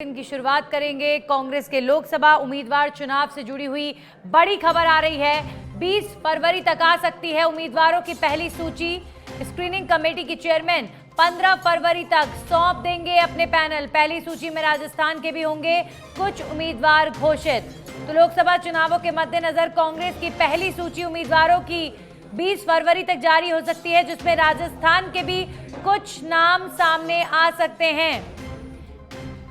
इनकी शुरुआत करेंगे कांग्रेस के लोकसभा उम्मीदवार चुनाव से जुड़ी हुई बड़ी खबर आ रही है। 20 फरवरी तक आ सकती है उम्मीदवारों की पहली सूची। स्क्रीनिंग कमेटी की चेयरमैन 15 फरवरी तक सौंप देंगे अपने पैनल। पहली सूची में राजस्थान के भी होंगे कुछ उम्मीदवार घोषित। तो लोकसभा चुनावों के मद्देनजर कांग्रेस की पहली सूची उम्मीदवारों की 20 फरवरी तक जारी हो सकती है, जिसमें राजस्थान के भी कुछ नाम सामने आ सकते हैं।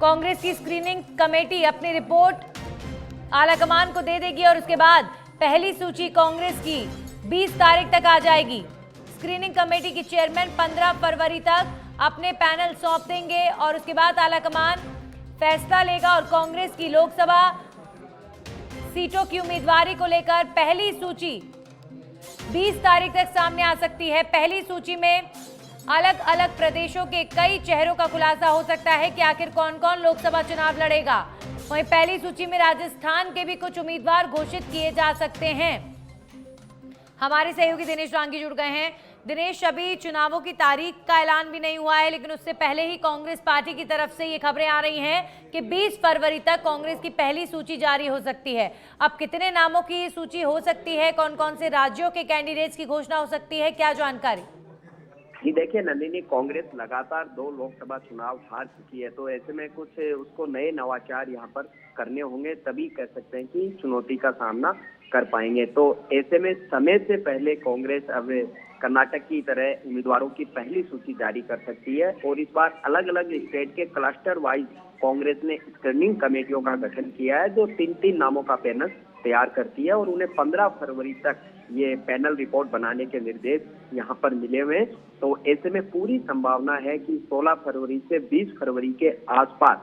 कांग्रेस की स्क्रीनिंग कमेटी अपनी रिपोर्ट आलाकमान को दे देगी और उसके बाद पहली सूची कांग्रेस की 20 तारीख तक आ जाएगी। स्क्रीनिंग कमेटी की चेयरमैन 15 फरवरी तक अपने पैनल सौंप देंगे और उसके बाद आलाकमान फैसला लेगा और कांग्रेस की लोकसभा सीटों की उम्मीदवारी को लेकर पहली सूची 20 तारीख तक सामने आ सकती है। पहली सूची में अलग अलग प्रदेशों के कई चेहरों का खुलासा हो सकता है कि आखिर कौन कौन लोकसभा चुनाव लड़ेगा। वहीं पहली सूची में राजस्थान के भी कुछ उम्मीदवार घोषित किए जा सकते हैं। हमारे सहयोगी दिनेश रांगी जुड़ गए हैं। दिनेश, अभी चुनावों की तारीख का ऐलान भी नहीं हुआ है, लेकिन उससे पहले ही कांग्रेस पार्टी की तरफ से ये खबरें आ रही हैं कि 20 फरवरी तक कांग्रेस की पहली सूची जारी हो सकती है। अब कितने नामों की सूची हो सकती है, कौन कौन से राज्यों के कैंडिडेट्स की घोषणा हो सकती है, क्या जानकारी? जी देखिए नंदिनी, कांग्रेस लगातार 2 लोकसभा चुनाव हार चुकी है, तो ऐसे में कुछ उसको नए नवाचार यहाँ पर करने होंगे, तभी कह सकते हैं कि चुनौती का सामना कर पाएंगे। तो ऐसे में समय से पहले कांग्रेस अब कर्नाटक की तरह उम्मीदवारों की पहली सूची जारी कर सकती है और इस बार अलग अलग स्टेट के क्लस्टर वाइज कांग्रेस ने स्क्रीनिंग कमेटियों का गठन किया है, जो 3-3 नामों का पैनल तैयार करती है और उन्हें 15 फरवरी तक ये पैनल रिपोर्ट बनाने के निर्देश यहाँ पर मिले हुए। तो ऐसे में पूरी संभावना है कि 16 फरवरी से 20 फरवरी के आसपास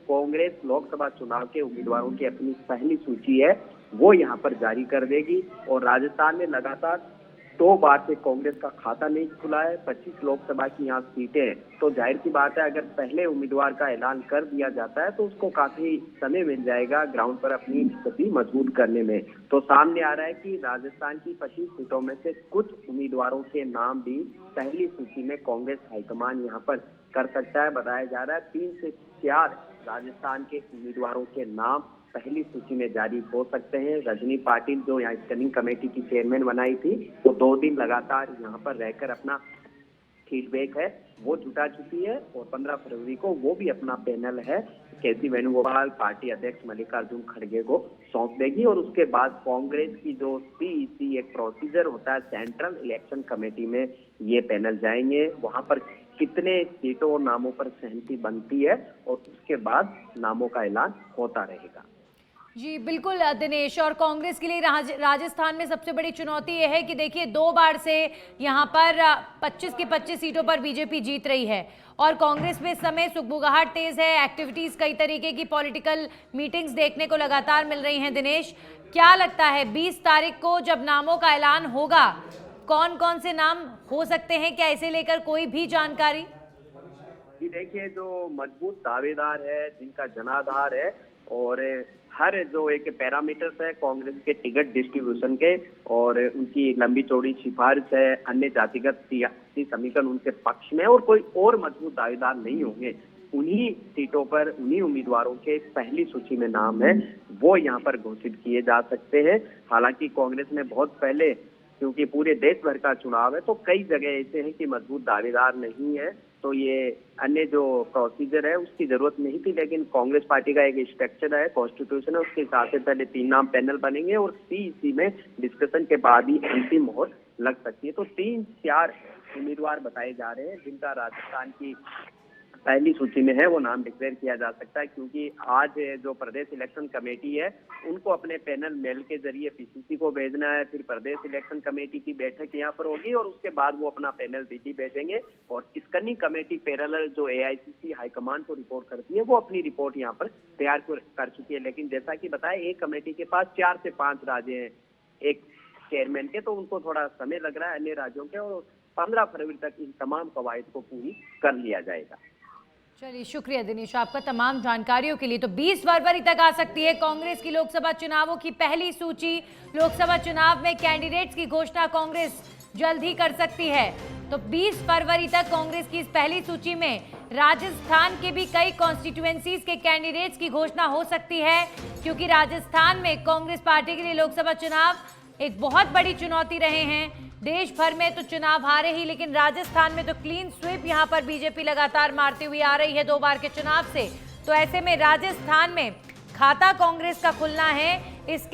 कांग्रेस लोकसभा चुनाव के उम्मीदवारों की अपनी पहली सूची है वो यहाँ पर जारी कर देगी। और राजस्थान में लगातार 2 बार से कांग्रेस का खाता नहीं खुला है। 25 लोकसभा की यहाँ सीटें हैं, तो जाहिर सी बात है अगर पहले उम्मीदवार का ऐलान कर दिया जाता है तो उसको काफी समय मिल जाएगा ग्राउंड पर अपनी स्थिति मजबूत करने में। तो सामने आ रहा है कि राजस्थान की 25 सीटों में से कुछ उम्मीदवारों के नाम भी पहली सूची में कांग्रेस हाईकमान यहाँ पर कर सकता है। बताया जा रहा है 3 से 4 राजस्थान के उम्मीदवारों के नाम पहली सूची में जारी हो सकते हैं। रजनी पाटिल जो यहाँ स्क्रीनिंग कमेटी की चेयरमैन बनाई थी, वो 2 दिन लगातार यहाँ पर रहकर अपना फीडबैक है वो जुटा चुकी है और 15 फरवरी को वो भी अपना पैनल है केसी वेणुगोपाल पार्टी अध्यक्ष मल्लिकार्जुन खड़गे को सौंप देगी। और उसके बाद कांग्रेस की जो सीईसी एक प्रोसीजर होता है सेंट्रल इलेक्शन कमेटी में ये पैनल जाएंगे, वहां पर कितने सीटों और नामों पर सहमति बनती है और उसके बाद नामों का ऐलान होता रहेगा। जी बिल्कुल दिनेश, और कांग्रेस के लिए राजस्थान में सबसे बड़ी चुनौती यह है कि देखिए 2 बार से यहाँ पर 25 की 25 सीटों पर बीजेपी जीत रही है और कांग्रेस में इस समय सुगबुगाहट तेज है। एक्टिविटीज कई तरीके की पॉलिटिकल मीटिंग्स देखने को लगातार मिल रही हैं। दिनेश, क्या लगता है 20 तारीख को जब नामों का ऐलान होगा कौन कौन से नाम हो सकते हैं, क्या इसे लेकर कोई भी जानकारी? जी देखिए, जो मजबूत दावेदार है, जिनका जनाधार है और हर जो एक पैरामीटर्स है कांग्रेस के टिकट डिस्ट्रीब्यूशन के और उनकी लंबी चौड़ी सिफारिश है, अन्य जातिगत सियासी समीकरण उनके पक्ष में और कोई और मजबूत दावेदार नहीं होंगे, उन्हीं सीटों पर उन्हीं उम्मीदवारों के पहली सूची में नाम है वो यहाँ पर घोषित किए जा सकते हैं। हालांकि कांग्रेस ने बहुत पहले, क्योंकि पूरे देश भर का चुनाव है तो कई जगह ऐसे हैं कि मजबूत दावेदार नहीं है, तो ये अन्य जो प्रोसीजर है उसकी जरूरत नहीं थी। लेकिन कांग्रेस पार्टी का एक स्ट्रक्चर है, कॉन्स्टिट्यूशन है, उसके हिसाब से पहले 3 नाम पैनल बनेंगे और सीईसी में डिस्कशन के बाद ही अंतिम मोहर लग सकती है। तो 3-4 उम्मीदवार बताए जा रहे हैं जिनका राजस्थान की पहली सूची में है वो नाम डिक्लेयर किया जा सकता है, क्योंकि आज जो प्रदेश इलेक्शन कमेटी है उनको अपने पैनल मेल के जरिए पीसीसी को भेजना है, फिर प्रदेश इलेक्शन कमेटी की बैठक यहाँ पर होगी और उसके बाद वो अपना पैनल दिल्ली भेजेंगे और स्क्रीनिंग कमेटी पैरेलल जो एआईसीसी हाईकमान को रिपोर्ट करती है वो अपनी रिपोर्ट यहाँ पर तैयार कर चुकी है। लेकिन जैसा कि बताया, एक कमेटी के पास 4 से 5 राज्य हैं एक चेयरमैन के, तो उनको थोड़ा समय लग रहा है अन्य राज्यों के और 15 फरवरी तक इन तमाम कवायद को पूरी कर लिया जाएगा। चलिए, शुक्रिया दिनेश आपका तमाम जानकारियों के लिए। तो 20 फरवरी तक आ सकती है कांग्रेस की लोकसभा चुनावों की पहली सूची। लोकसभा चुनाव में कैंडिडेट्स की घोषणा कांग्रेस जल्द ही कर सकती है। तो 20 फरवरी तक कांग्रेस की इस पहली सूची में राजस्थान के भी कई कॉन्स्टिट्यूएंसीज के कैंडिडेट्स की घोषणा हो सकती है, क्योंकि राजस्थान में कांग्रेस पार्टी के लिए लोकसभा चुनाव एक बहुत बड़ी चुनौती रहे हैं। देश भर में तो चुनाव हारे ही, लेकिन राजस्थान में तो क्लीन स्वीप यहां पर बीजेपी लगातार मारती हुई आ रही है 2 बार के चुनाव से। तो ऐसे में राजस्थान में खाता कांग्रेस का खुलना है, इसके